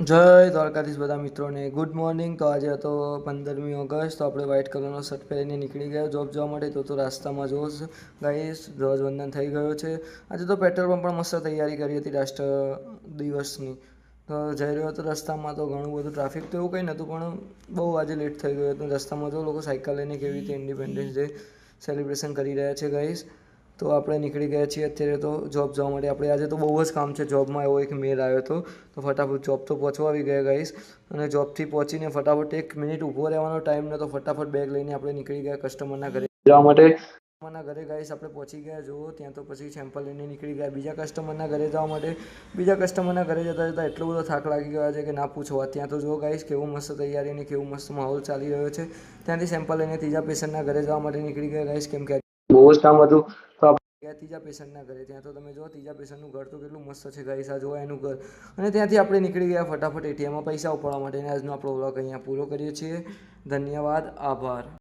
જય દ્વારકાધીશ બધા મિત્રોને ગુડ મોર્નિંગ। તો આજે હતો 15મી ઓગસ્ટ। તો આપણે વ્હાઇટ કલરનો શર્ટ પહેરીને નીકળી ગયા જોબ જવા માટે। તો રાસ્તામાં જો ગાઈસ ધ્વજવંદન થઈ ગયો છે। આજે તો પેટ્રોલ પંપ પણ મસ્ત તૈયારી કરી હતી રાષ્ટ્ર દિવસની। તો જઈ રહ્યો હતો રસ્તામાં તો ઘણું બધું ટ્રાફિક તો એવું કંઈ નહોતું, પણ બહુ આજે લેટ થઈ ગયો હતો રસ્તામાં। જો લોકો સાયકલ લઈને કેવી રીતે ઇન્ડિપેન્ડન્સ ડે સેલિબ્રેશન કરી રહ્યા છે ગાઈસ। તો આપણે નીકળી ગયા છીએ અત્યારે તો જોબ જવા માટે। આપણે આજે તો બહુ જ કામ છે જોબમાં, એવો એક મેલ આવ્યો હતો તો ફટાફટ જોબ તો પહોંચવા આવી ગયા ગાઈસ। અને જોબથી પહોંચીને ફટાફટ 1 મિનિટ ઊભો રહેવાનો ટાઈમ નહોતો, ફટાફટ બેગ લઈને આપણે નીકળી ગયા કસ્ટમરના ઘરે જવા માટે। કસ્ટમરના ઘરે ગાઈસ આપણે પહોંચી ગયા જુઓ ત્યાં, તો પછી સેમ્પલ લઈને નીકળી ગયા બીજા કસ્ટમરના ઘરે જવા માટે। બીજા કસ્ટમરના ઘરે જતાં જતાં એટલો બધો થાક લાગી ગયો છે કે ના પૂછો। ત્યાં તો જુઓ ગાઈસ કેવું મસ્ત તૈયારી અને કેવું મસ્ત માહોલ ચાલી રહ્યો છે। ત્યાંથી સેમ્પલ લઈને ત્રીજા પેશન્ટના ઘરે જવા માટે નીકળી ગયા ગાઈસ, કેમ કે બહુ જ કામ હતું। તો આપણે ગયા ત્રીજા પેશન્ટના ઘરે। ત્યાં તો તમે જો ત્રીજા પેશન્ટનું ઘર તો કેટલું મસ્ત છે ગાઈસ, આ જોવા એનું ઘર। અને ત્યાંથી આપણે નીકળી ગયા ફટાફટ એટીએમમાં પૈસા ઉપાડવા માટે। આજનો આપણો વ્લોગ અહીંયા પૂરો કરીએ છીએ। ધન્યવાદ, આભાર।